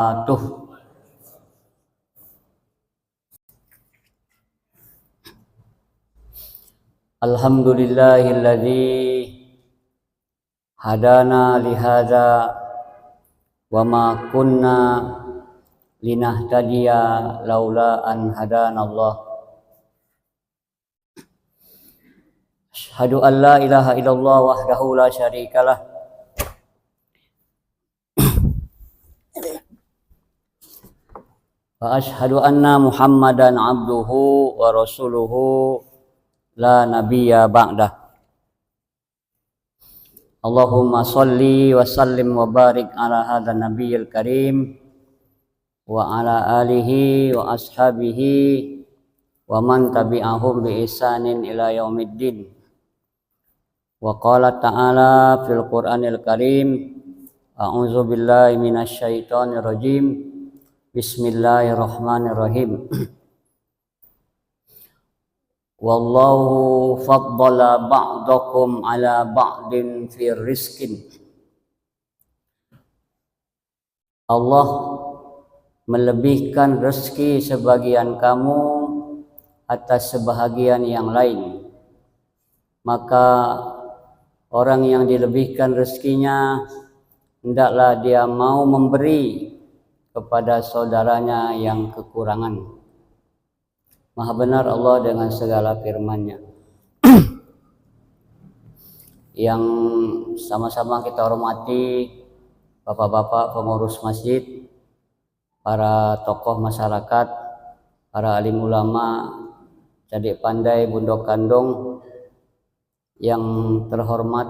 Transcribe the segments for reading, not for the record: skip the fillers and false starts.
Tuh. Alhamdulillahilladzi hadana lihadza wa ma kunna linahtadiya laula an hadanallah. Asyhadu an la ilaha illallah wahdahu la syarikalah wa asyhadu anna Muhammadan abduhu wa rasuluhu la nabiyya ba'dah. Allahumma sholli wa sallim wa barik ala hadzal nabiyil karim wa ala alihi wa ashabihi wa man tabi'ahum bi ihsanin ila yaumiddin. Wa qala ta'ala fil Qur'anil Karim, a'udzu billahi minasyaitonir rajim. Bismillahirrahmanirrahim. Wallahu faddala ba'dakum ala ba'din fi rizqin. Allah melebihkan rezeki sebagian kamu atas sebahagian yang lain. Maka orang yang dilebihkan rezekinya hendaklah dia mau memberi kepada saudaranya yang kekurangan. Maha benar Allah dengan segala firman-Nya. Yang sama-sama kita hormati bapak-bapak pengurus masjid, para tokoh masyarakat, para alim ulama, cadik pandai, bundok kandung, yang terhormat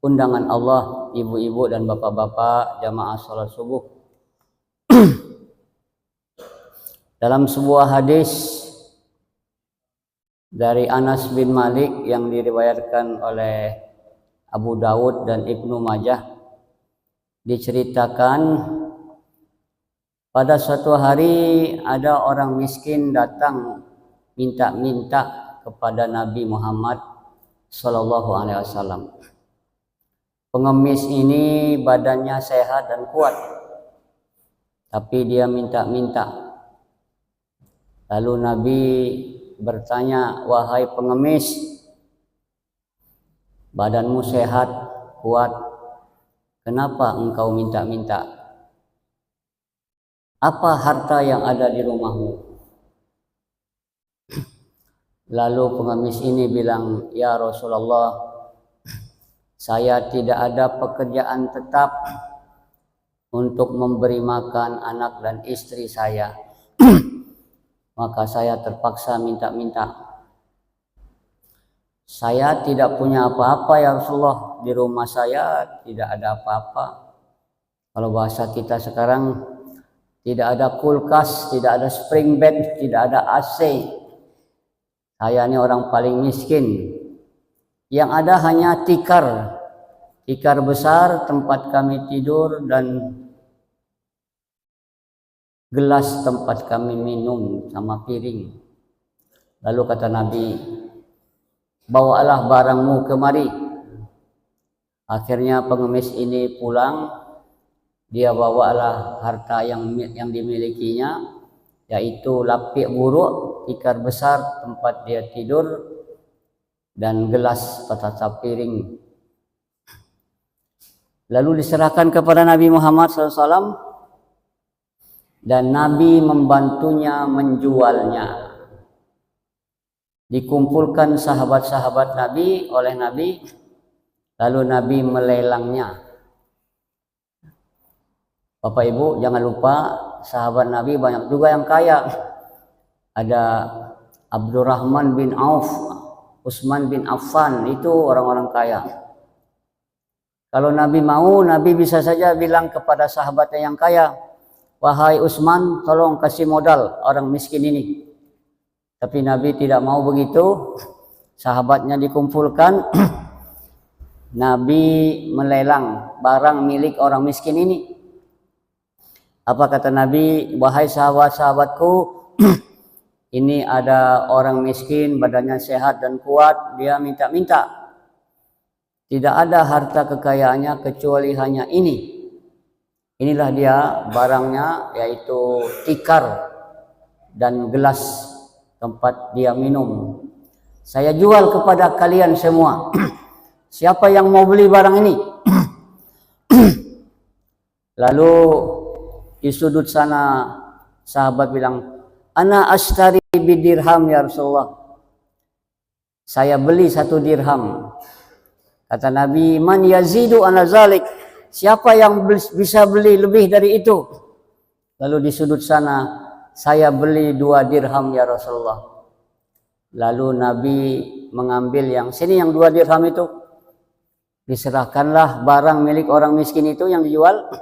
undangan Allah, ibu-ibu dan bapak-bapak jamaah salat subuh. Dalam sebuah hadis dari Anas bin Malik yang diriwayatkan oleh Abu Dawud dan Ibnu Majah, diceritakan pada suatu hari ada orang miskin datang minta-minta kepada Nabi Muhammad Sallallahu Alaihi Wasallam. Pengemis ini badannya sehat dan kuat, tapi dia minta-minta. Lalu Nabi bertanya, wahai pengemis, badanmu sehat, kuat, kenapa engkau minta-minta? Apa harta yang ada di rumahmu? Lalu pengemis ini bilang, ya Rasulullah, saya tidak ada pekerjaan tetap untuk memberi makan anak dan istri saya. Maka saya terpaksa minta-minta. Saya tidak punya apa-apa ya Rasulullah, di rumah saya tidak ada apa-apa. Kalau bahasa kita sekarang, tidak ada kulkas, tidak ada spring bed, tidak ada AC. Saya ini orang paling miskin. Yang ada hanya tikar. Tikar besar tempat kami tidur dan gelas tempat kami minum sama piring. Lalu kata Nabi, bawalah barangmu kemari. Akhirnya pengemis ini pulang. Dia bawalah harta yang dimilikinya, yaitu lapik buruk, tikar besar tempat dia tidur, dan gelas tata piring. Lalu diserahkan kepada Nabi Muhammad SAW. Dan Nabi membantunya menjualnya. Dikumpulkan sahabat-sahabat Nabi oleh Nabi, lalu Nabi melelangnya. Bapak Ibu jangan lupa, sahabat Nabi banyak juga yang kaya. Ada Abdurrahman bin Auf, Utsman bin Affan, itu orang-orang kaya. Kalau Nabi mau, Nabi bisa saja bilang kepada sahabatnya yang kaya, wahai Utsman, tolong kasih modal orang miskin ini. Tapi Nabi tidak mau begitu. Sahabatnya dikumpulkan. Nabi melelang barang milik orang miskin ini. Apa kata Nabi? Wahai sahabat-sahabatku, ini ada orang miskin, badannya sehat dan kuat, dia minta-minta. Tidak ada harta kekayaannya kecuali hanya ini. Inilah dia barangnya, yaitu tikar dan gelas tempat dia minum. Saya jual kepada kalian semua. Siapa yang mau beli barang ini? Lalu di sudut sana sahabat bilang, ana ashtari bidirham ya Rasulullah. Saya beli 1 dirham. Kata Nabi, man yazidu ana zalik. Siapa yang bisa beli lebih dari itu? Lalu di sudut sana, saya beli 2 dirham ya Rasulullah. Lalu Nabi mengambil yang sini, yang 2 dirham itu. Diserahkanlah barang milik orang miskin itu yang dijual.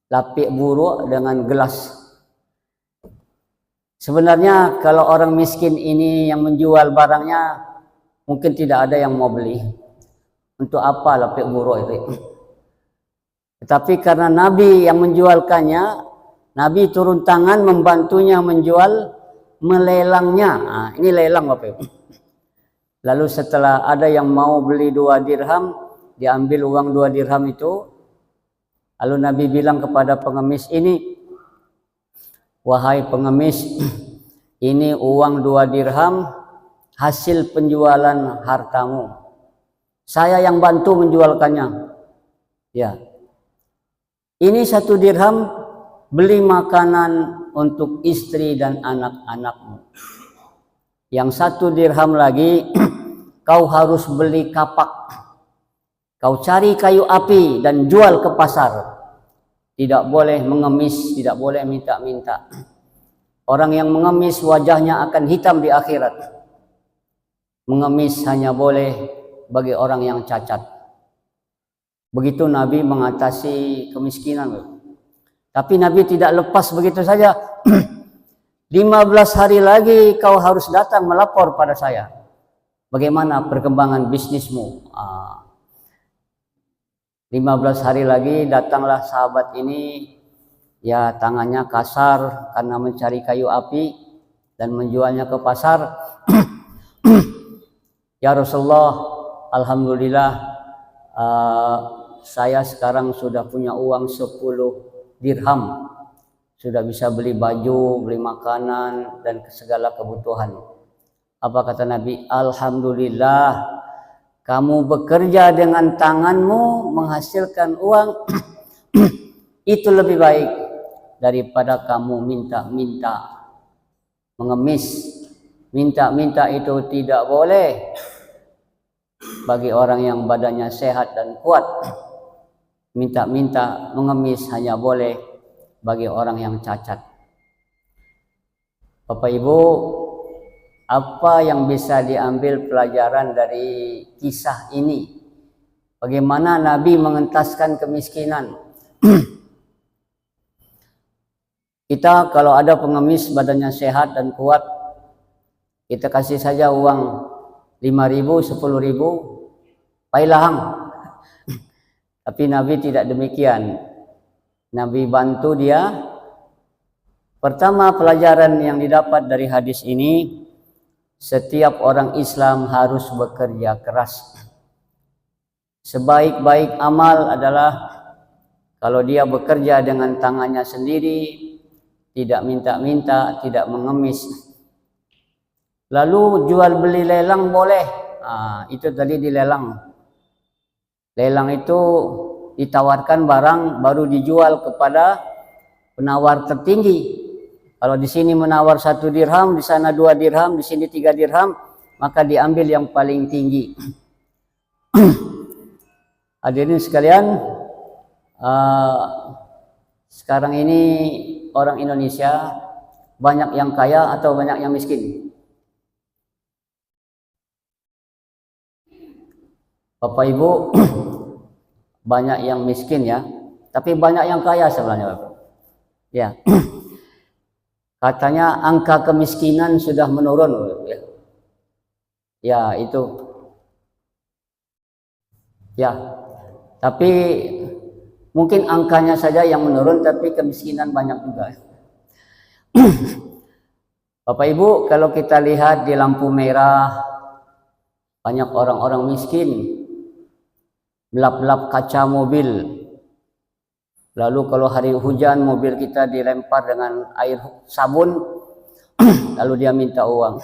Lapik buruk dengan gelas. Sebenarnya kalau orang miskin ini yang menjual barangnya, mungkin tidak ada yang mau beli. Untuk apa lapik buruk itu? Tetapi karena Nabi yang menjualkannya, Nabi turun tangan membantunya menjual, melelangnya. Nah, ini lelang Bapak Ibu. Lalu setelah ada yang mau beli 2 dirham, diambil uang 2 dirham itu. Lalu Nabi bilang kepada pengemis ini, wahai pengemis, ini uang 2 dirham hasil penjualan hartamu. Saya yang bantu menjualkannya. Ya. Ini 1 dirham beli makanan untuk istri dan anak-anakmu. Yang 1 dirham lagi kau harus beli kapak. Kau cari kayu api dan jual ke pasar. Tidak boleh mengemis, tidak boleh minta-minta. Orang yang mengemis wajahnya akan hitam di akhirat. Mengemis hanya boleh bagi orang yang cacat. Begitu Nabi mengatasi kemiskinan. Tapi Nabi tidak lepas begitu saja. 15 hari lagi kau harus datang melapor pada saya. Bagaimana perkembangan bisnismu? 15 hari lagi datanglah sahabat ini, ya tangannya kasar karena mencari kayu api dan menjualnya ke pasar. Ya Rasulullah, alhamdulillah saya sekarang sudah punya uang 10 dirham. Sudah bisa beli baju, beli makanan dan segala kebutuhan. Apa kata Nabi? Alhamdulillah, kamu bekerja dengan tanganmu menghasilkan uang itu lebih baik daripada kamu minta-minta, mengemis. Minta-minta itu tidak boleh bagi orang yang badannya sehat dan kuat. Minta-minta, mengemis hanya boleh bagi orang yang cacat. Bapak Ibu, apa yang bisa diambil pelajaran dari kisah ini? Bagaimana Nabi mengentaskan kemiskinan? Kita kalau ada pengemis badannya sehat dan kuat, kita kasih saja uang 5.000, 10.000, pailahang. Tapi Nabi tidak demikian. Nabi bantu dia. Pertama pelajaran yang didapat dari hadis ini, setiap orang Islam harus bekerja keras. Sebaik-baik amal adalah kalau dia bekerja dengan tangannya sendiri, tidak minta-minta, tidak mengemis. Lalu jual beli lelang boleh. Itu tadi dilelang. Lelang itu ditawarkan barang baru dijual kepada penawar tertinggi. Kalau di sini menawar 1 dirham, di sana 2 dirham, di sini 3 dirham, maka diambil yang paling tinggi. Hadirin sekalian, sekarang ini orang Indonesia banyak yang kaya atau banyak yang miskin? Bapak Ibu, banyak yang miskin ya, tapi banyak yang kaya sebenarnya. Ya. Katanya angka kemiskinan sudah menurun. Ya, itu. Ya. Tapi mungkin angkanya saja yang menurun, tapi kemiskinan banyak juga. Bapak Ibu, kalau kita lihat di lampu merah, banyak orang-orang miskin. Belap-belap kaca mobil. Lalu kalau hari hujan mobil kita dilempar dengan air sabun, lalu dia minta uang.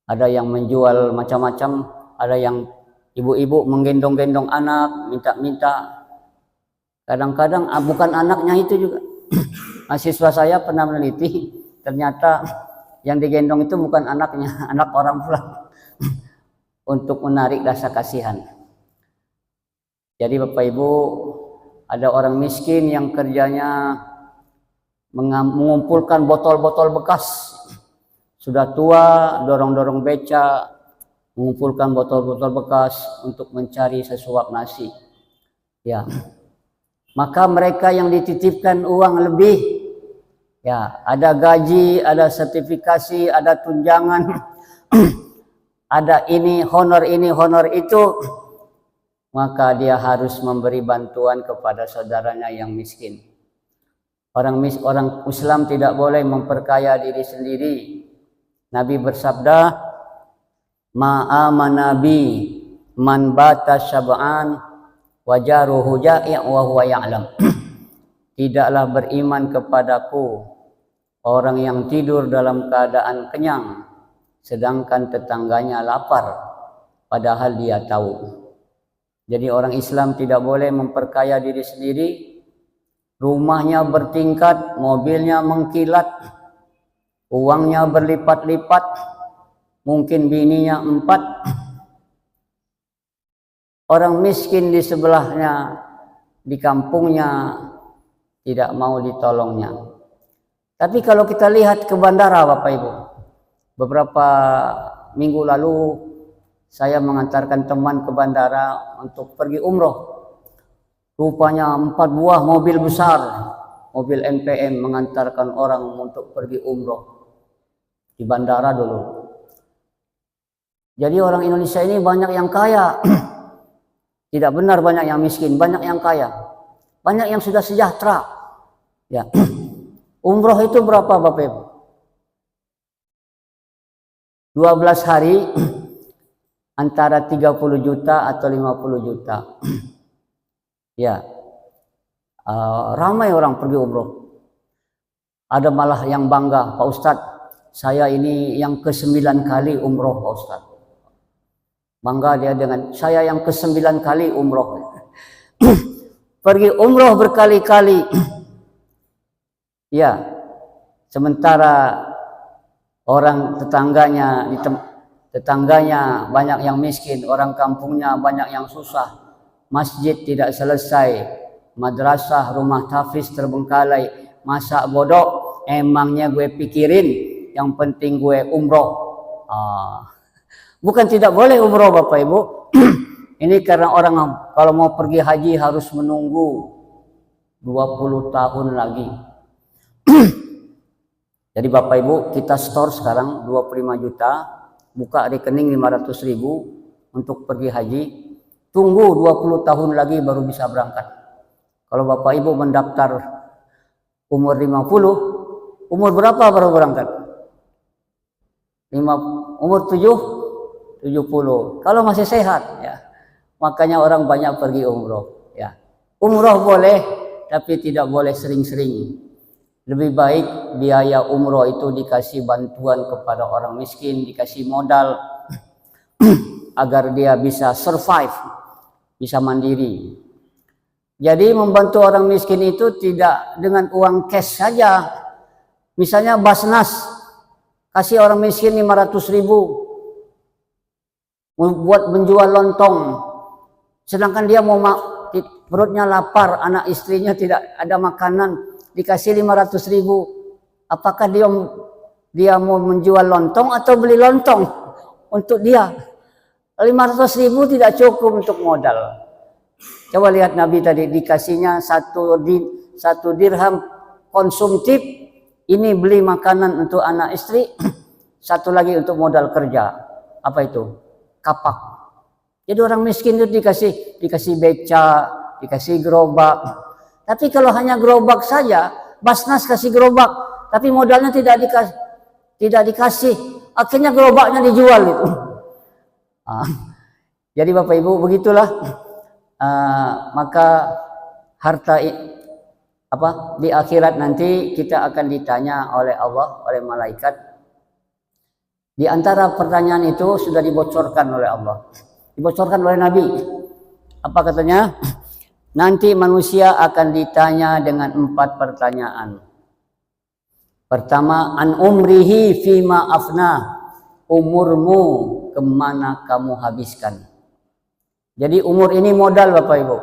Ada yang menjual macam-macam, ada yang ibu-ibu menggendong-gendong anak, minta-minta. Kadang-kadang bukan anaknya itu juga. Mahasiswa saya pernah meneliti, ternyata yang digendong itu bukan anaknya, anak orang pula. Untuk menarik rasa kasihan. Jadi Bapak Ibu, ada orang miskin yang kerjanya mengumpulkan botol-botol bekas. Sudah tua, dorong-dorong beca, mengumpulkan botol-botol bekas untuk mencari sesuap nasi. Ya. Maka mereka yang dititipkan uang lebih, ya, ada gaji, ada sertifikasi, ada tunjangan, ada ini, honor itu, maka dia harus memberi bantuan kepada saudaranya yang miskin. Orang Islam tidak boleh memperkaya diri sendiri. Nabi bersabda, "Ma'amana bi man bata syab'an wa jaruhu ja'i' wa huwa ya'lam." Tidaklah beriman kepadaku orang yang tidur dalam keadaan kenyang sedangkan tetangganya lapar padahal dia tahu. Jadi orang Islam tidak boleh memperkaya diri sendiri. Rumahnya bertingkat, mobilnya mengkilat, uangnya berlipat-lipat, mungkin bininya 4. Orang miskin di sebelahnya, di kampungnya, tidak mau ditolongnya. Tapi kalau kita lihat ke bandara Bapak Ibu, beberapa minggu lalu saya mengantarkan teman ke bandara untuk pergi umroh. Rupanya 4 buah mobil besar, mobil MPM mengantarkan orang untuk pergi umroh di bandara dulu. Jadi orang Indonesia ini banyak yang kaya. Tidak benar banyak yang miskin, banyak yang kaya. Banyak yang sudah sejahtera. Ya. Umroh itu berapa Bapak Ibu? 12 hari antara 30 juta atau 50 juta. Ya. Ramai orang pergi umroh. Ada malah yang bangga, Pak Ustadz, saya ini yang ke-9 kali umroh Pak Ustadz. Bangga dia dengan saya yang ke-9 kali umroh. Pergi umroh berkali-kali. Ya. Sementara orang tetangganya banyak yang miskin, orang kampungnya banyak yang susah. Masjid tidak selesai, madrasah, rumah tahfiz terbengkalai. Masa bodoh, emangnya gue pikirin, yang penting gue umroh. Bukan tidak boleh umroh Bapak Ibu. Ini karena orang kalau mau pergi haji harus menunggu 20 tahun lagi. Jadi Bapak Ibu, kita store sekarang 25 juta, buka rekening 500.000 untuk pergi haji. Tunggu 20 tahun lagi baru bisa berangkat. Kalau Bapak Ibu mendaftar umur 50, umur berapa baru berangkat? Umur 70. Kalau masih sehat, ya. Makanya orang banyak pergi umroh, ya. Umroh boleh, tapi tidak boleh sering-sering. Lebih baik biaya umroh itu dikasih bantuan kepada orang miskin, dikasih modal agar dia bisa survive, bisa mandiri. Jadi membantu orang miskin itu tidak dengan uang cash saja. Misalnya Basnas kasih orang miskin 500.000 buat menjual lontong, sedangkan dia mau perutnya lapar, anak istrinya tidak ada makanan, dikasih 500.000. Apakah dia mau menjual lontong atau beli lontong untuk dia? 500.000 tidak cukup untuk modal. Coba lihat Nabi tadi, dikasihnya satu dirham konsumtif, ini beli makanan untuk anak istri, satu lagi untuk modal kerja. Apa itu? Kapak. Jadi orang miskin itu dikasih beca, dikasih gerobak. Tapi kalau hanya gerobak saja, Basnas kasih gerobak, tapi modalnya tidak dikasih, akhirnya gerobaknya dijual itu. Jadi Bapak Ibu begitulah. Maka harta apa di akhirat nanti kita akan ditanya oleh Allah, oleh malaikat. Di antara pertanyaan itu sudah dibocorkan oleh Allah, dibocorkan oleh Nabi. Apa katanya? Nanti manusia akan ditanya dengan 4 pertanyaan. Pertama, an umrihi fima afna, umurmu kemana kamu habiskan. Jadi umur ini modal Bapak Ibu.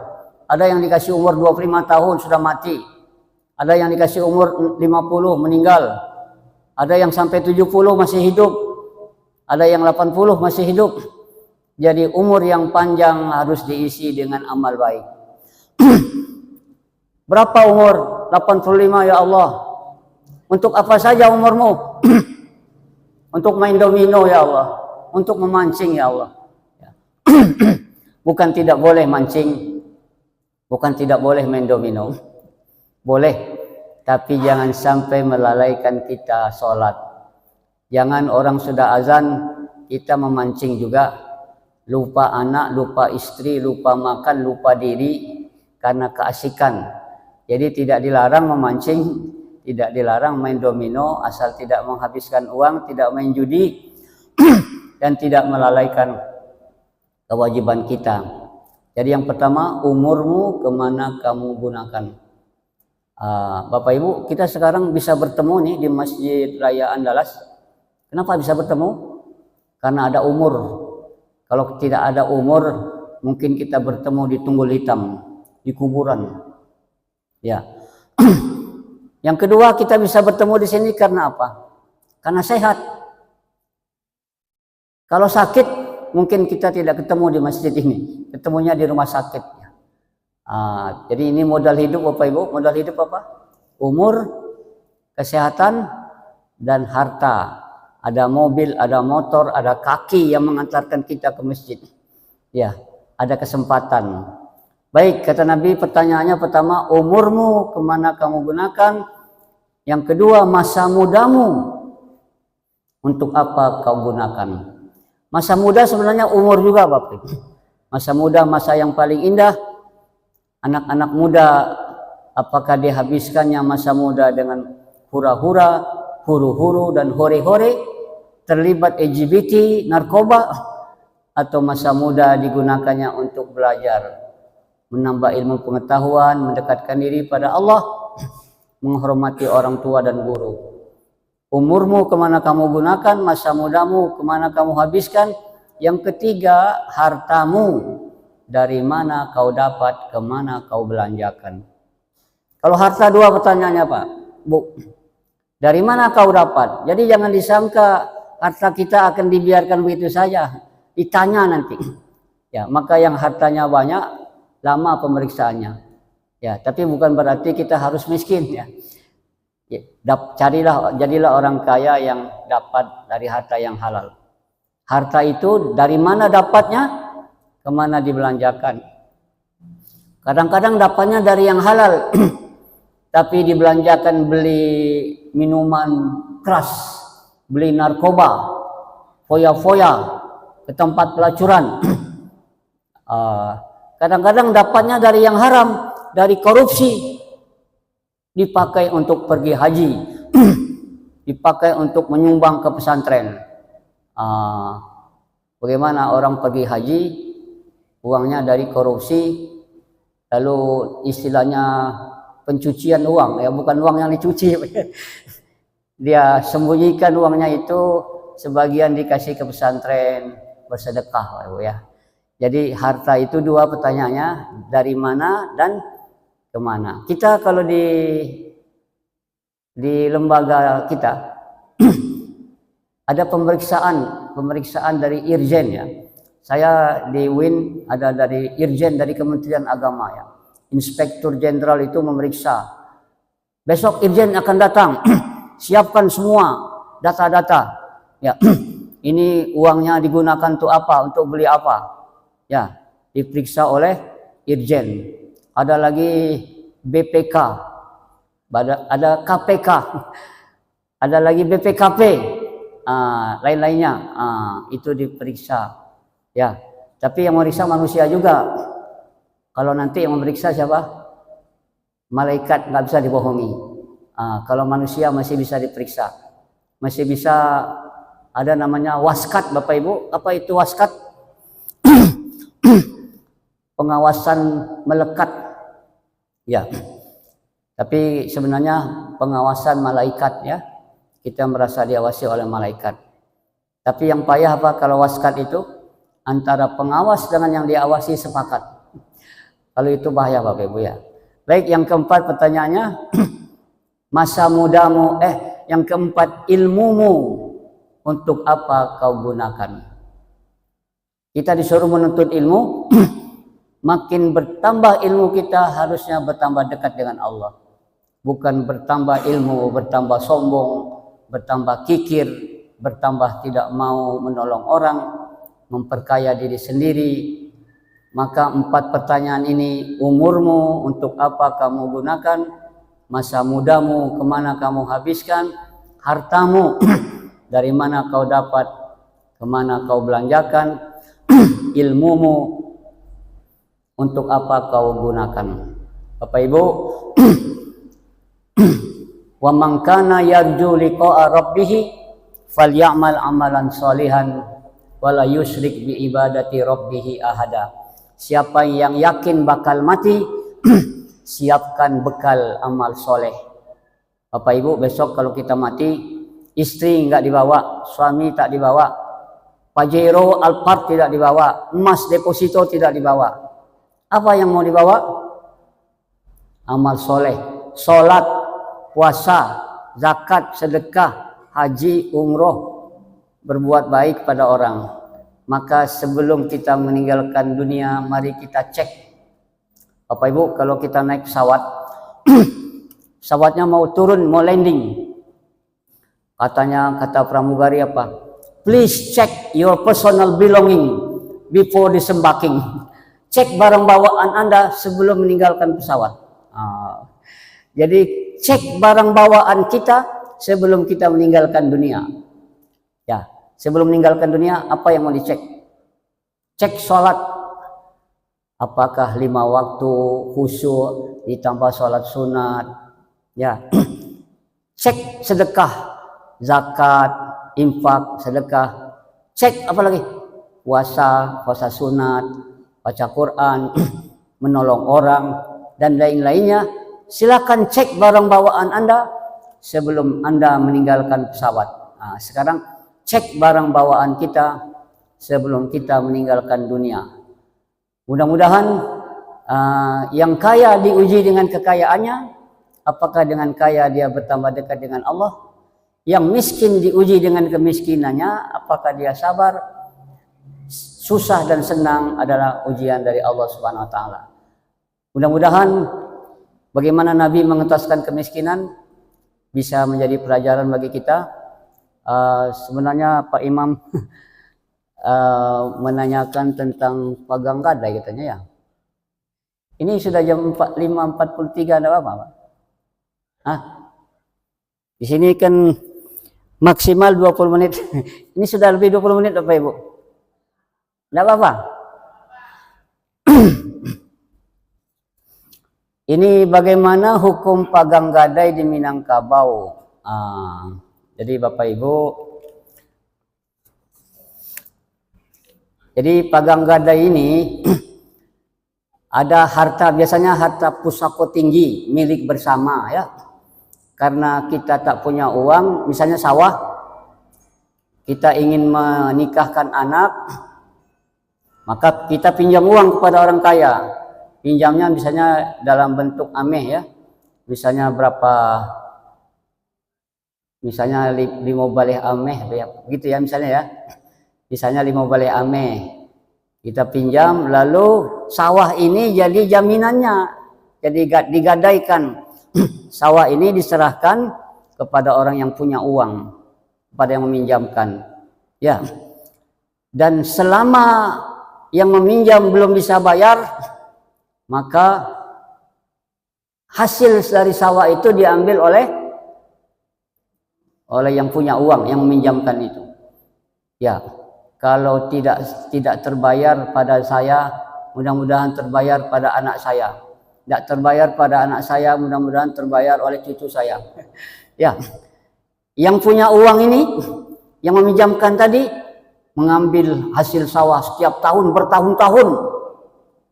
Ada yang dikasih umur 25 tahun sudah mati. Ada yang dikasih umur 50 meninggal. Ada yang sampai 70 masih hidup. Ada yang 80 masih hidup. Jadi umur yang panjang harus diisi dengan amal baik. Berapa umur? 85 ya Allah. Untuk apa saja umurmu? Untuk main domino ya Allah. Untuk memancing ya Allah. Bukan tidak boleh mancing. Bukan tidak boleh main domino. Boleh. Tapi jangan sampai melalaikan kita sholat. Jangan orang sudah azan, kita memancing juga. Lupa anak, lupa istri, lupa makan, lupa diri. Karena keasikan. Jadi tidak dilarang memancing, tidak dilarang main domino, asal tidak menghabiskan uang, tidak main judi, dan tidak melalaikan kewajiban kita. Jadi yang pertama, umurmu kemana kamu gunakan. Bapak Ibu, kita sekarang bisa bertemu nih di Masjid Raya Andalas. Kenapa bisa bertemu? Karena ada umur. Kalau tidak ada umur, mungkin kita bertemu di Tunggul Hitam, di kuburan. Ya. Yang kedua, kita bisa bertemu di sini karena apa? Karena sehat. Kalau sakit, mungkin kita tidak ketemu di masjid ini, ketemunya di rumah sakit. Jadi ini modal hidup Bapak Ibu. Modal hidup apa? Umur, kesehatan, dan harta. Ada mobil, ada motor, ada kaki yang mengantarkan kita ke masjid. Ya, ada kesempatan. Baik, kata Nabi, pertanyaannya pertama, umurmu kemana kamu gunakan? Yang kedua, masa mudamu untuk apa kau gunakan? Masa muda sebenarnya umur juga Bapak. Masa muda, masa yang paling indah. Anak-anak muda, apakah dihabiskannya masa muda dengan hura-hura, huru-huru, dan hore-hore, terlibat LGBT, narkoba, atau masa muda digunakannya untuk belajar, menambah ilmu pengetahuan, mendekatkan diri pada Allah, menghormati orang tua dan guru. Umurmu kemana kamu gunakan, masa mudamu kemana kamu habiskan. Yang ketiga, hartamu, dari mana kau dapat, kemana kau belanjakan. Kalau harta dua pertanyaannya Pak, Bu, dari mana kau dapat? Jadi jangan disangka harta kita akan dibiarkan begitu saja, ditanya nanti. Ya, maka yang hartanya banyak, lama pemeriksaannya. Ya, tapi bukan berarti kita harus miskin ya. Jadilah orang kaya yang dapat dari harta yang halal. Harta itu dari mana dapatnya, kemana dibelanjakan. Kadang-kadang dapatnya dari yang halal, tapi dibelanjakan beli minuman keras, beli narkoba, foya-foya, ke tempat pelacuran. Kadang-kadang dapatnya dari yang haram, dari korupsi, dipakai untuk pergi haji, dipakai untuk menyumbang ke pesantren. Bagaimana orang pergi haji, uangnya dari korupsi, lalu istilahnya pencucian uang, ya bukan uang yang dicuci. Dia sembunyikan uangnya itu, sebagian dikasih ke pesantren, bersedekah ya. Jadi harta itu dua pertanyaannya, dari mana dan kemana. Kita kalau di lembaga kita ada pemeriksaan dari Irjen ya. Saya di UIN ada dari Irjen dari Kementerian Agama ya. Inspektur Jenderal itu memeriksa. Besok Irjen akan datang. Siapkan semua data-data. Ya. Ini uangnya digunakan untuk apa? Untuk beli apa? Ya, diperiksa oleh Irjen. Ada lagi BPK. Ada KPK. Ada lagi BPKP. Lain-lainnya. Itu diperiksa. Ya, tapi yang memeriksa manusia juga. Kalau nanti yang memeriksa siapa? malaikat nggak bisa dibohongi. Kalau manusia masih bisa diperiksa, masih bisa ada namanya waskat, Bapak Ibu. Apa itu waskat? Pengawasan melekat, ya. Tapi sebenarnya pengawasan malaikat, ya. Kita merasa diawasi oleh malaikat. Tapi yang payah apa kalau waskat itu antara pengawas dengan yang diawasi sepakat. Kalau itu bahaya, Bapak Ibu, ya. Baik, yang keempat pertanyaannya, masa mudamu, yang keempat, ilmumu untuk apa kau gunakan? Kita disuruh menuntut ilmu. Makin bertambah ilmu kita, harusnya bertambah dekat dengan Allah. Bukan bertambah ilmu, bertambah sombong, bertambah kikir, bertambah tidak mau menolong orang, memperkaya diri sendiri. Maka 4 pertanyaan ini, umurmu untuk apa kamu gunakan, masa mudamu kemana kamu habiskan, hartamu dari mana kau dapat, kemana kau belanjakan, ilmumu untuk apa kau gunakan. Bapak Ibu, wa man kana yarju liqa'a rabbih falyamal amalan sholihan wala yusyrik bi ibadati rabbih ahada. Siapa yang yakin bakal mati, siapkan bekal amal soleh. Bapak Ibu, besok kalau kita mati, istri enggak dibawa, suami tak dibawa, Pajero Alphard tidak dibawa, emas deposito tidak dibawa. Apa yang mau dibawa? Amal soleh, sholat, puasa, zakat, sedekah, haji, umroh, berbuat baik pada orang. Maka sebelum kita meninggalkan dunia, mari kita cek. Bapak Ibu, kalau kita naik pesawat, pesawatnya mau turun, mau landing. Kata pramugari apa? Please check your personal belonging before disembarking. Cek barang bawaan Anda sebelum meninggalkan pesawat. Jadi cek barang bawaan kita sebelum kita meninggalkan dunia. Ya, sebelum meninggalkan dunia apa yang mau dicek? Cek sholat. Apakah 5 waktu khusyuk ditambah sholat sunat? Ya. Cek sedekah, zakat, infak, sedekah. Cek apa lagi? Puasa sunat, baca Quran, menolong orang, dan lain-lainnya. Silakan cek barang bawaan Anda sebelum Anda meninggalkan pesawat. Sekarang cek barang bawaan kita sebelum kita meninggalkan dunia. Mudah-mudahan yang kaya diuji dengan kekayaannya. Apakah dengan kaya dia bertambah dekat dengan Allah? Yang miskin diuji dengan kemiskinannya. Apakah dia sabar? Susah dan senang adalah ujian dari Allah Subhanahu wa taala. Mudah-mudahan bagaimana Nabi mengentaskan kemiskinan bisa menjadi pelajaran bagi kita. Sebenarnya Pak Imam menanyakan tentang pagang gadai katanya, ya. Ini sudah jam 5.43, ada apa, Pak? Di sini kan maksimal 20 menit. Ini sudah lebih 20 menit, Bapak Ibu. Tidak apa-apa. Ini bagaimana hukum pagang gadai di Minangkabau. Jadi Bapak Ibu, jadi pagang gadai ini ada harta, biasanya harta pusako tinggi milik bersama, ya. Karena kita tak punya uang, misalnya sawah, kita ingin menikahkan anak, maka kita pinjam uang kepada orang kaya. Pinjamnya misalnya dalam bentuk ameh, ya. Misalnya berapa? Misalnya 5 baleh ameh, gitu ya misalnya, ya. Misalnya 5 baleh ameh. Kita pinjam, lalu sawah ini jadi jaminannya. Jadi digadaikan. Sawah ini diserahkan kepada orang yang punya uang, kepada yang meminjamkan. Ya. Dan selama yang meminjam belum bisa bayar, maka hasil dari sawah itu diambil oleh yang punya uang, yang meminjamkan itu. Ya, kalau tidak terbayar pada saya, mudah-mudahan terbayar pada anak saya. Tidak terbayar pada anak saya, mudah-mudahan terbayar oleh cucu saya. Ya, yang punya uang ini, yang meminjamkan tadi, mengambil hasil sawah setiap tahun bertahun-tahun.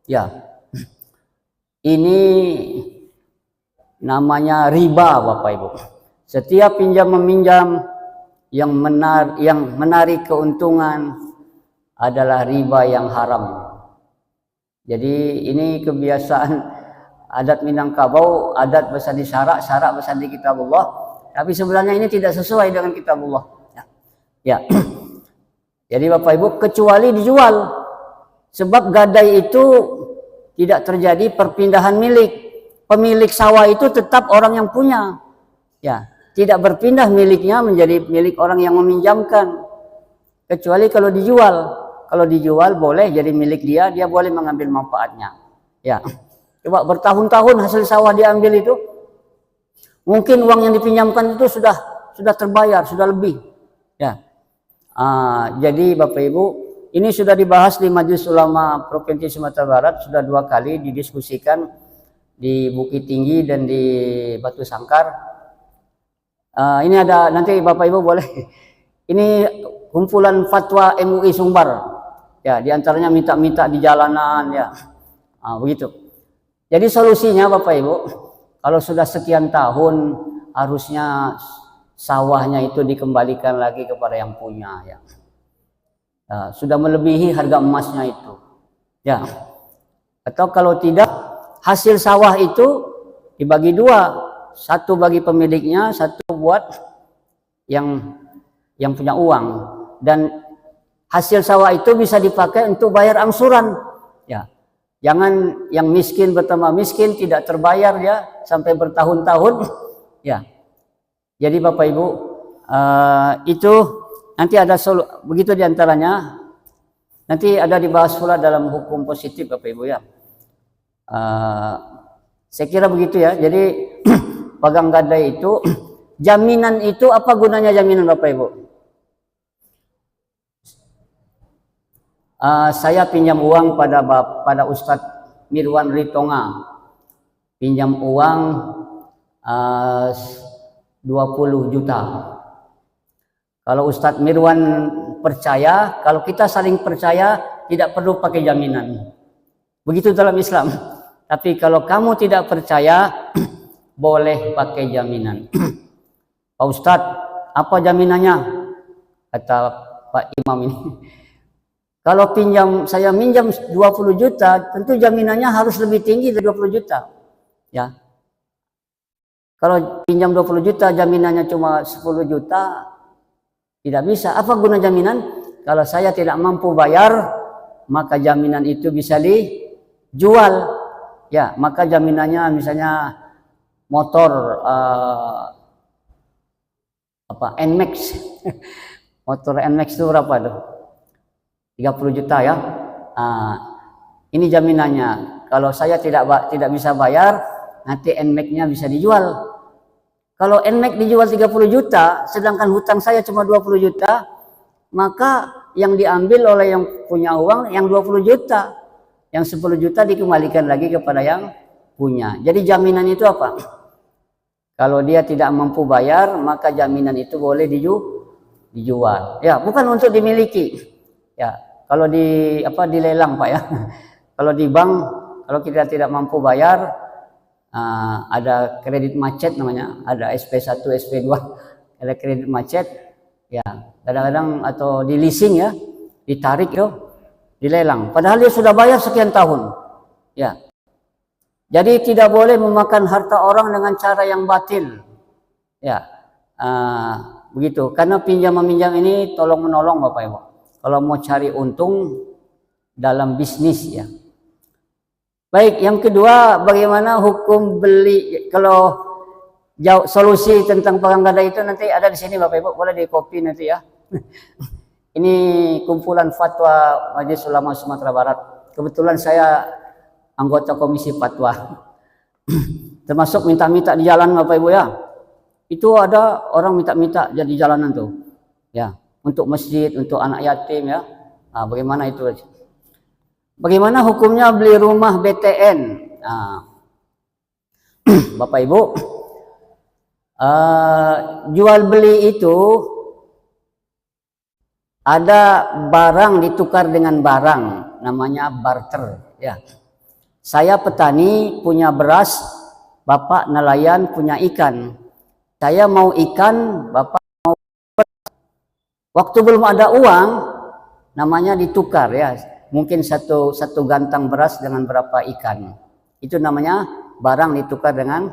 Ya, ini namanya riba, Bapak Ibu. Setiap pinjam meminjam yang menarik keuntungan adalah riba yang haram. Jadi ini kebiasaan adat Minangkabau, adat bersandi syarak, syarak bersandi kitabullah. Tapi sebenarnya ini tidak sesuai dengan kitabullah. Ya. Jadi Bapak Ibu, kecuali dijual. Sebab gadai itu tidak terjadi perpindahan milik. Pemilik sawah itu tetap orang yang punya. Ya, tidak berpindah miliknya menjadi milik orang yang meminjamkan. Kecuali kalau dijual. Kalau dijual boleh jadi milik dia, dia boleh mengambil manfaatnya. Ya. Coba bertahun-tahun hasil sawah diambil itu, mungkin uang yang dipinjamkan itu sudah terbayar, sudah lebih. Ya, jadi Bapak Ibu, ini sudah dibahas di Majelis Ulama Provinsi Sumatera Barat, sudah 2 kali didiskusikan di Bukit Tinggi dan di Batu Sangkar. Ini ada, nanti Bapak Ibu boleh, ini kumpulan fatwa MUI Sumbar. Ya, diantaranya minta-minta di jalanan, ya, begitu. Jadi solusinya Bapak Ibu, kalau sudah sekian tahun harusnya sawahnya itu dikembalikan lagi kepada yang punya, ya. Sudah melebihi harga emasnya itu, ya. Atau kalau tidak, hasil sawah itu dibagi 2, satu bagi pemiliknya, satu buat yang punya uang, dan hasil sawah itu bisa dipakai untuk bayar angsuran, ya. Jangan yang miskin bertambah miskin, tidak terbayar ya sampai bertahun-tahun, ya. Jadi Bapak Ibu, itu nanti ada begitu diantaranya. Nanti ada dibahas pula dalam hukum positif Bapak Ibu, ya. Saya kira begitu ya. Jadi pegang gadai itu, jaminan itu apa gunanya jaminan Bapak Ibu? Saya pinjam uang pada Ustadz Mirwan Ritonga, pinjam uang 20 juta. Kalau Ustadz Mirwan percaya, kalau kita saling percaya, tidak perlu pakai jaminan. Begitu dalam Islam. Tapi kalau kamu tidak percaya, boleh pakai jaminan. Pak Ustadz, apa jaminannya? Kata Pak Imam ini. Kalau saya minjam 20 juta, tentu jaminannya harus lebih tinggi dari 20 juta. Ya. Kalau pinjam 20 juta, jaminannya cuma 10 juta, tidak bisa. Apa guna jaminan? Kalau saya tidak mampu bayar, maka jaminan itu bisa dijual. Ya, maka jaminannya misalnya motor NMAX. Motor NMAX itu berapa tuh? 30 juta ya. Ini jaminannya. Kalau saya tidak bisa bayar, nanti NMAX-nya bisa dijual. Kalau NMAX dijual 30 juta, sedangkan hutang saya cuma 20 juta, maka yang diambil oleh yang punya uang yang 20 juta. Yang 10 juta dikembalikan lagi kepada yang punya. Jadi jaminan itu apa? Kalau dia tidak mampu bayar, maka jaminan itu boleh dijual. Ya, bukan untuk dimiliki. Ya, kalau dilelang Pak ya. Kalau di bank, kalau kita tidak mampu bayar, ada kredit macet namanya, ada SP1, SP2, ada kredit macet, ya kadang-kadang atau di leasing ya, ditarik itu, dilelang. Padahal dia sudah bayar sekian tahun, ya. Jadi tidak boleh memakan harta orang dengan cara yang batil, ya. Begitu. Karena pinjam meminjam ini tolong menolong Bapak Ibu. Kalau mau cari untung dalam bisnis ya. Baik, yang kedua, bagaimana hukum beli? Kalau solusi tentang pegang gadai itu nanti ada di sini Bapak Ibu, boleh di copy nanti ya. Ini kumpulan fatwa Majelis Ulama Sumatera Barat. Kebetulan saya anggota komisi fatwa. Termasuk minta-minta di jalan Bapak Ibu ya. Itu ada orang minta-minta jadi jalanan tuh. Ya. Untuk masjid, untuk anak yatim ya. Bagaimana itu? Bagaimana hukumnya beli rumah BTN? Bapak Ibu, jual beli itu ada barang ditukar dengan barang, namanya barter. Ya, saya petani punya beras, Bapak nelayan punya ikan. Saya mau ikan, Bapak mau. Waktu belum ada uang, namanya ditukar ya. Mungkin satu gantang beras dengan berapa ikan. Itu namanya barang ditukar dengan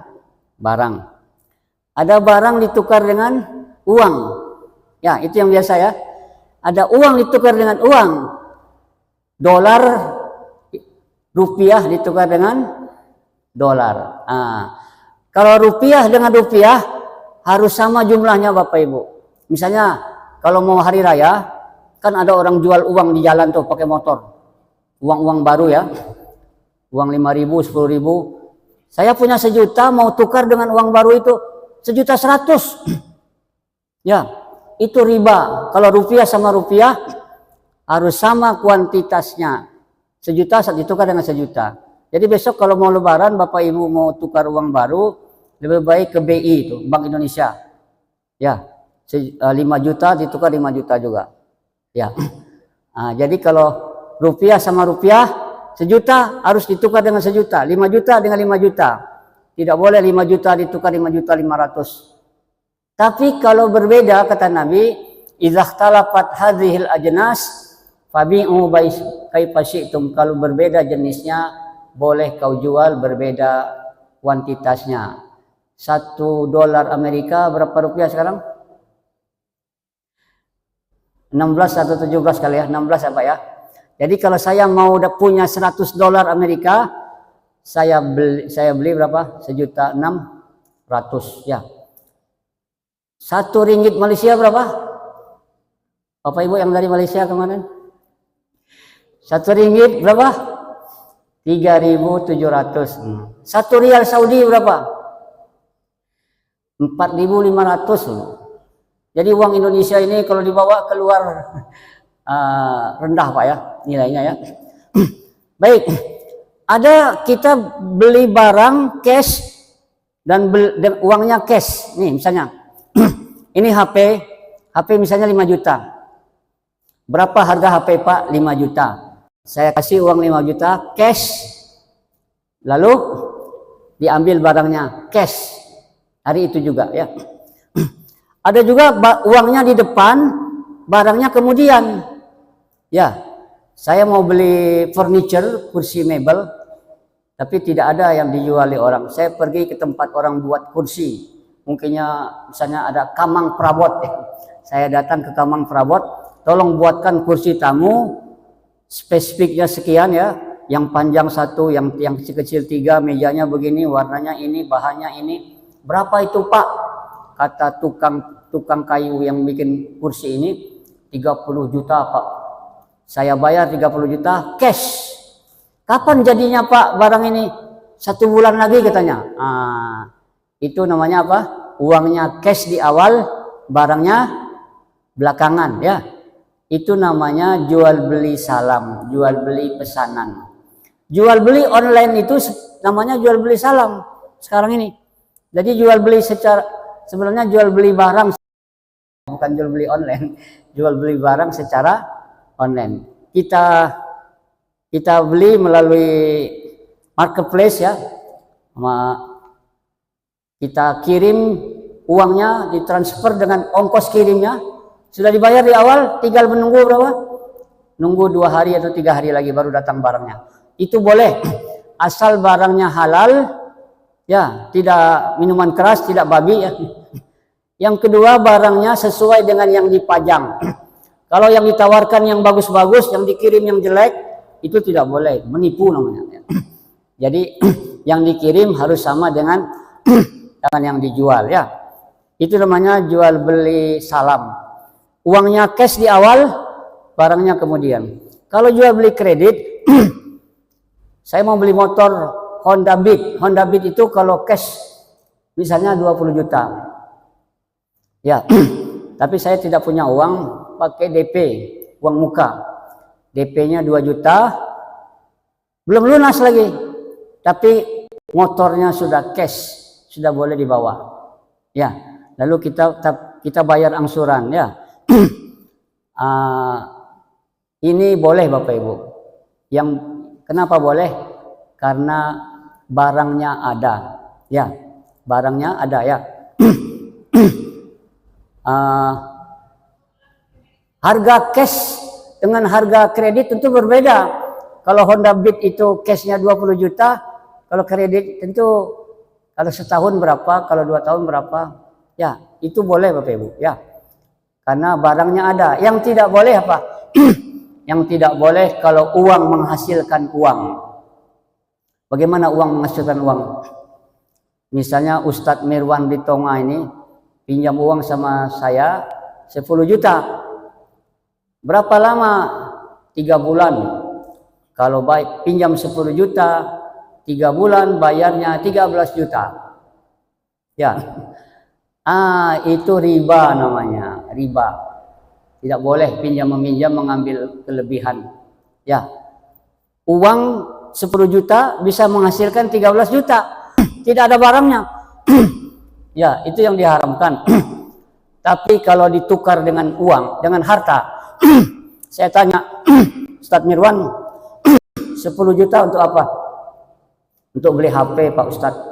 barang. Ada barang ditukar dengan uang. Ya, itu yang biasa ya. Ada uang ditukar dengan uang. Dolar, rupiah ditukar dengan dolar. Kalau rupiah dengan rupiah harus sama jumlahnya Bapak Ibu. Misalnya kalau mau hari raya, kan ada orang jual uang di jalan tuh pakai motor. Uang-uang baru ya. Uang 5.000, 10.000. Saya punya 1 juta mau tukar dengan uang baru itu 1.100.000. Ya, itu riba. Kalau rupiah sama rupiah harus sama kuantitasnya. 1 juta ditukar dengan 1 juta. Jadi besok kalau mau lebaran Bapak Ibu mau tukar uang baru, lebih baik ke BI itu, Bank Indonesia. Ya, 5 juta ditukar 5 juta juga. Ya. Jadi kalau rupiah sama rupiah 1 juta harus ditukar dengan 1 juta, 5 juta dengan 5 juta. Tidak boleh 5 juta ditukar 5.500.000. Tapi kalau berbeda kata Nabi, idza ikhtalafat hadhil ajnas fabi'u kaifa syi'tum. Kalau berbeda jenisnya boleh kau jual berbeda kuantitasnya. 1 dolar Amerika berapa rupiah sekarang? 16 atau 17 kali ya, 16 apa ya? Jadi kalau saya mau punya 100 dolar Amerika, saya beli berapa? 1.600.000 ya. 1 ringgit Malaysia berapa? Bapak Ibu yang dari Malaysia kemarin? 1 ringgit berapa? 3.700. 1 rial Saudi berapa? 4.500. Jadi uang Indonesia ini kalau dibawa keluar rendah Pak ya nilainya ya. Baik, ada kita beli barang cash dan uangnya cash. Nih misalnya, ini HP misalnya 5 juta. Berapa harga HP Pak? 5 juta. Saya kasih uang 5 juta cash, lalu diambil barangnya cash. Hari itu juga ya. Ada juga uangnya di depan, barangnya kemudian. Ya, saya mau beli furniture, kursi mebel, tapi tidak ada yang dijuali orang. Saya pergi ke tempat orang buat kursi. Mungkinnya misalnya ada Kamang Prabot. Saya datang ke Kamang Prabot, tolong buatkan kursi tamu, spesifiknya sekian ya, yang panjang 1, yang kecil 3, mejanya begini, warnanya ini, bahannya ini. Berapa itu Pak? Kata tukang kayu yang bikin kursi ini, 30 juta Pak. Saya bayar 30 juta cash. Kapan jadinya Pak barang ini? 1 bulan lagi katanya. Itu namanya apa? Uangnya cash di awal, barangnya belakangan ya. Itu namanya jual beli salam, jual beli pesanan. Jual beli online itu namanya jual beli salam sekarang ini. Jadi jual beli sebenarnya jual beli barang, bukan jual beli online. Jual beli barang secara online. Kita beli melalui marketplace ya. Kita kirim uangnya, ditransfer dengan ongkos kirimnya. Sudah dibayar di awal, tinggal menunggu berapa? Nunggu 2 hari atau 3 hari lagi baru datang barangnya. Itu boleh, asal barangnya halal, ya, tidak minuman keras, tidak babi ya. Yang kedua, barangnya sesuai dengan yang dipajang. Kalau yang ditawarkan yang bagus-bagus, yang dikirim yang jelek, itu tidak boleh, menipu namanya. Jadi yang dikirim harus sama dengan yang dijual ya. Itu namanya jual beli salam. Uangnya cash di awal, barangnya kemudian. Kalau jual beli kredit, saya mau beli motor Honda Beat. Honda Beat itu kalau cash misalnya 20 juta. Ya. Tapi saya tidak punya uang, pakai DP, uang muka. DP-nya 2 juta, belum lunas lagi. Tapi motornya sudah cash, sudah boleh dibawa. Ya, lalu kita bayar angsuran ya. Ini boleh Bapak Ibu. Yang kenapa boleh? Karena barangnya ada. Ya, barangnya ada ya. Harga cash dengan harga kredit tentu berbeda. Kalau Honda Beat itu cashnya 20 juta, kalau kredit tentu kalau setahun berapa, kalau 2 tahun berapa. Ya, itu boleh Bapak Ibu ya. Karena barangnya ada. Yang tidak boleh apa? Yang tidak boleh kalau uang menghasilkan uang. Bagaimana uang menghasilkan uang? Misalnya Ustadz Mirwan di Tonga ini pinjam uang sama saya 10 juta. Berapa lama? 3 bulan. Kalau baik pinjam 10 juta, 3 bulan bayarnya 13 juta. Ya. Itu riba namanya, riba. Tidak boleh pinjam meminjam mengambil kelebihan. Ya. Uang 10 juta bisa menghasilkan 13 juta. Tidak ada barangnya. Ya, itu yang diharamkan. Tapi kalau ditukar dengan uang, dengan harta, saya tanya, Ustadz Mirwan, 10 juta untuk apa? Untuk beli HP Pak Ustadz.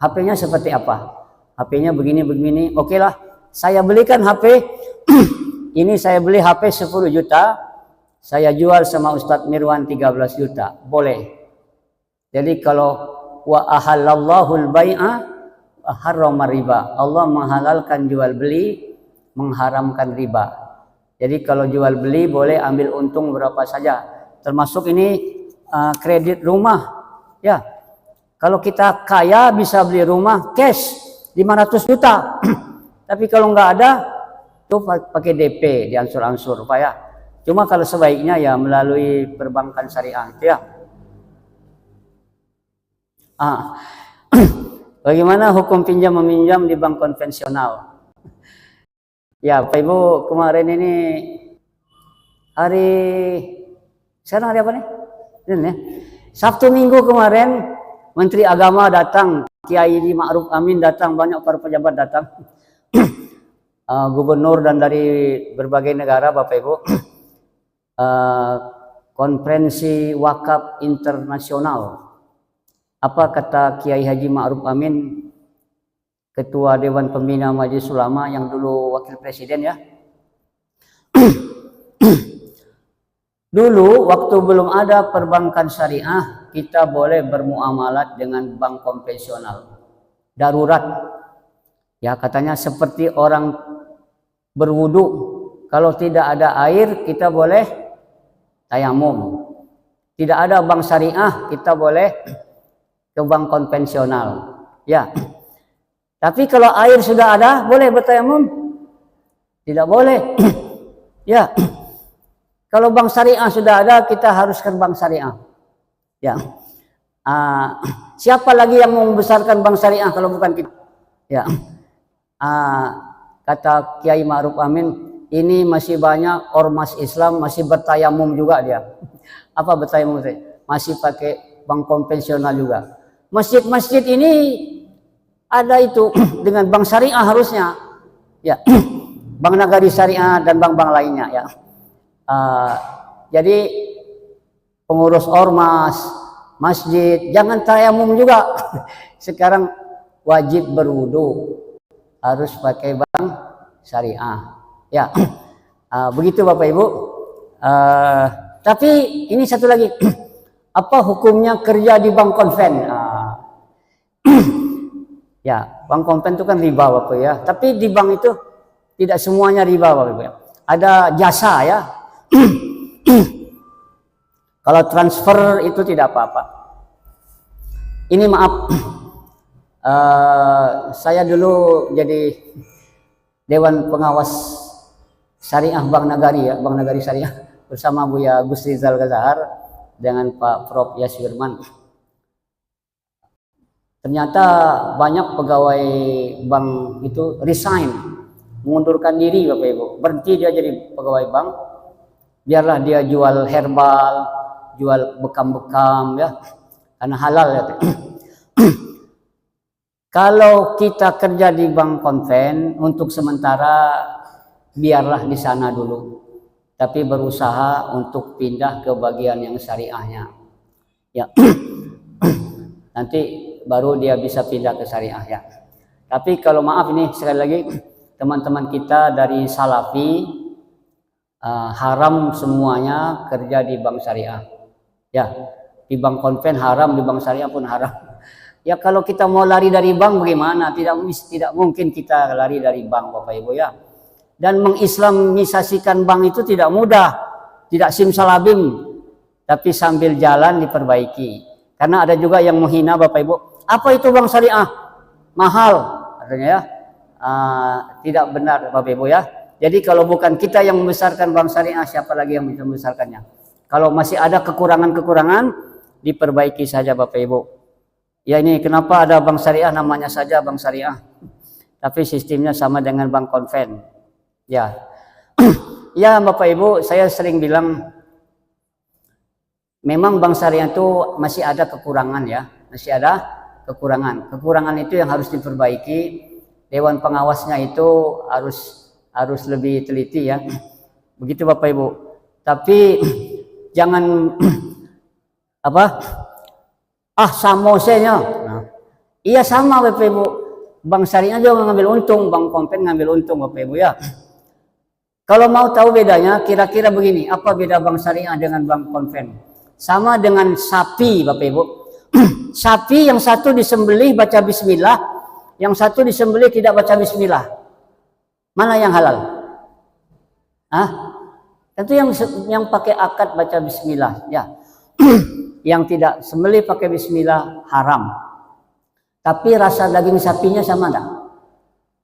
HP-nya seperti apa? HP-nya begini-begini. Oke lah, saya belikan HP. Ini saya beli HP 10 juta. Saya jual sama Ustadz Mirwan 13 juta. Boleh. Jadi kalau wa ahallallahu al-bai'a wa harrama riba. Allah menghalalkan jual beli, mengharamkan riba. Jadi kalau jual beli boleh ambil untung berapa saja. Termasuk ini kredit rumah. Ya. Kalau kita kaya bisa beli rumah cash 500 juta. Tapi kalau nggak ada tuh pakai DP, diansur-ansur Pak ya. Cuma kalau sebaiknya ya melalui perbankan syariah itu ya. Bagaimana hukum pinjam meminjam di bank konvensional? Ya, Pak Ibu, kemarin ini sekarang hari apa nih? Ini, Sabtu Minggu kemarin Menteri Agama datang, Kiai Ma'ruf Amin datang, banyak para pejabat datang. Gubernur dan dari berbagai negara Bapak Ibu. Konferensi Wakaf Internasional. Apa kata Kiai Haji Ma'ruf Amin, Ketua Dewan Pembina Majelis Ulama yang dulu Wakil Presiden ya. Dulu waktu belum ada perbankan syariah, kita boleh bermuamalat dengan bank konvensional. Darurat. Ya katanya seperti orang berwudu. Kalau tidak ada air, kita boleh tayamum. Tidak ada bank syariah, kita boleh ke bank konvensional. Ya. Tapi kalau air sudah ada, boleh bertayamum? Tidak boleh. Ya. Kalau bank syariah sudah ada, kita harus ke bank syariah. Ya. Siapa lagi yang membesarkan bank syariah kalau bukan kita? Ya. Kata Kiai Ma'ruf Amin, ini masih banyak ormas Islam masih bertayamum juga dia. Apa bertayamum? Masih pakai bank konvensional juga. Masjid-masjid ini ada itu dengan bank syariah harusnya. Ya. Bank Nagari Syariah dan bank-bank lainnya ya. Jadi pengurus ormas, masjid, jangan tayamum juga. Sekarang wajib berwudu, harus pakai bank syariah. Ya, begitu Bapak Ibu. Tapi ini satu lagi, apa hukumnya kerja di bank konven? Ya, bank konven itu kan riba Bapak ya. Tapi di bank itu tidak semuanya riba Bapak Ibu ya. Ada jasa ya. Kalau transfer itu tidak apa-apa. Ini maaf, saya dulu jadi Dewan Pengawas Syariah Bank Nagari ya, Bank Nagari Syariah bersama Buya Gus Rizal Ghazahar dengan Pak Prof Yasirman. Ternyata banyak pegawai bank itu resign, mengundurkan diri Bapak Ibu, berhenti dia jadi pegawai bank. Biarlah dia jual herbal, jual bekam-bekam ya, karena halal ya. Kalau kita kerja di bank konven untuk sementara biarlah di sana dulu. Tapi berusaha untuk pindah ke bagian yang syariahnya. Ya. Nanti baru dia bisa pindah ke syariah ya. Tapi kalau maaf ini sekali lagi teman-teman kita dari Salafi haram semuanya kerja di bank syariah. Ya, di bank konven haram, di bank syariah pun haram. Ya kalau kita mau lari dari bank bagaimana? Tidak mungkin kita lari dari bank Bapak Ibu ya. Dan mengislamisasikan bank itu tidak mudah, tidak simsalabim, tapi sambil jalan diperbaiki. Karena ada juga yang menghina Bapak Ibu. Apa itu bank syariah? Mahal, artinya ya. Tidak benar Bapak Ibu ya. Jadi kalau bukan kita yang membesarkan bank syariah, siapa lagi yang bisa membesarkannya? Kalau masih ada kekurangan-kekurangan, diperbaiki saja Bapak Ibu. Ya ini kenapa ada bank syariah namanya saja bank syariah. Tapi sistemnya sama dengan bank konven. Ya. Ya Bapak Ibu, saya sering bilang memang bank syariah itu masih ada kekurangan ya. Masih ada kekurangan. Kekurangan itu yang harus diperbaiki. Dewan pengawasnya itu harus lebih teliti ya. Begitu Bapak Ibu. Tapi jangan samosenya. Nah, iya sama Bapak Ibu. Bank syariah juga ngambil untung, bank konven ngambil untung Bapak Ibu ya. Kalau mau tahu bedanya, kira-kira begini, apa beda bank syariah dengan bank konven? Sama dengan sapi Bapak Ibu. Sapi yang satu disembelih baca bismillah, yang satu disembelih tidak baca bismillah. Mana yang halal? Tentu yang pakai akad baca bismillah ya. Yang tidak sembelih pakai bismillah haram. Tapi rasa daging sapinya sama enggak?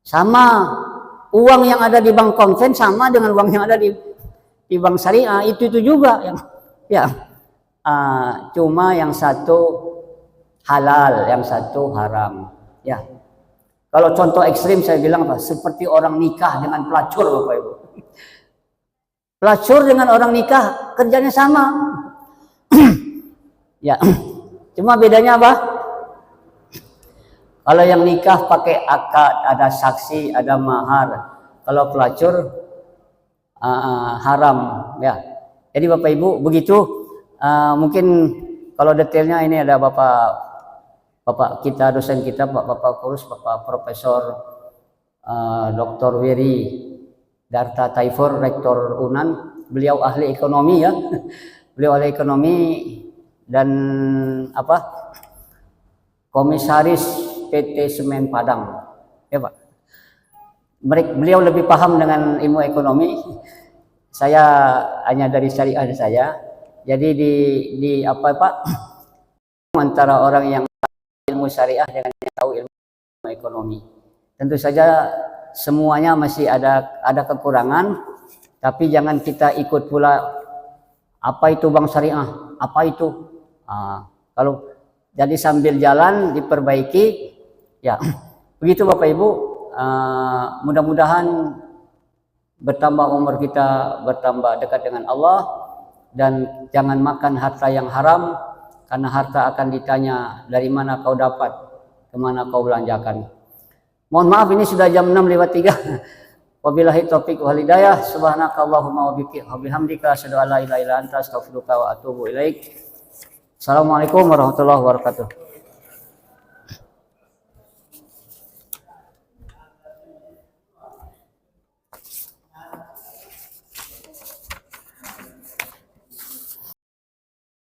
Sama. Uang yang ada di bank konven sama dengan uang yang ada di bank syariah, itu juga yang ya. Cuma yang satu halal, yang satu haram. Ya. Kalau contoh ekstrim saya bilang apa? Seperti orang nikah dengan pelacur Bapak Ibu. Pelacur dengan orang nikah kerjanya sama. Ya. Cuma bedanya apa? Kalau yang nikah pakai akad, ada saksi, ada mahar. Kalau pelacur haram ya. Jadi Bapak Ibu begitu. Mungkin kalau detailnya ini ada Bapak kita, dosen kita, Bapak Kurus, Bapak Profesor Dr. Wiri Darta Taifur, Rektor UNAN. Beliau ahli ekonomi ya. Beliau ahli ekonomi dan komisaris PT Semen Padang. Ya Pak. Beliau lebih paham dengan ilmu ekonomi. Saya hanya dari syariah saya. Jadi di antara orang yang ilmu syariah dengan yang tahu ilmu ekonomi. Tentu saja semuanya masih ada kekurangan, tapi jangan kita ikut pula apa itu bank syariah, apa itu. Kalau jadi sambil jalan diperbaiki. Ya, begitu Bapak Ibu, mudah-mudahan bertambah umur kita, bertambah dekat dengan Allah, dan jangan makan harta yang haram, karena harta akan ditanya dari mana kau dapat, kemana kau belanjakan. Mohon maaf ini sudah jam 6:03. Wabillahi taufiq wal hidayah. Subhanakallahumma wa bihamdika asyhadu an la ilaha illa anta astaghfiruka wa atubu ilaik. Assalamualaikum warahmatullahi wabarakatuh.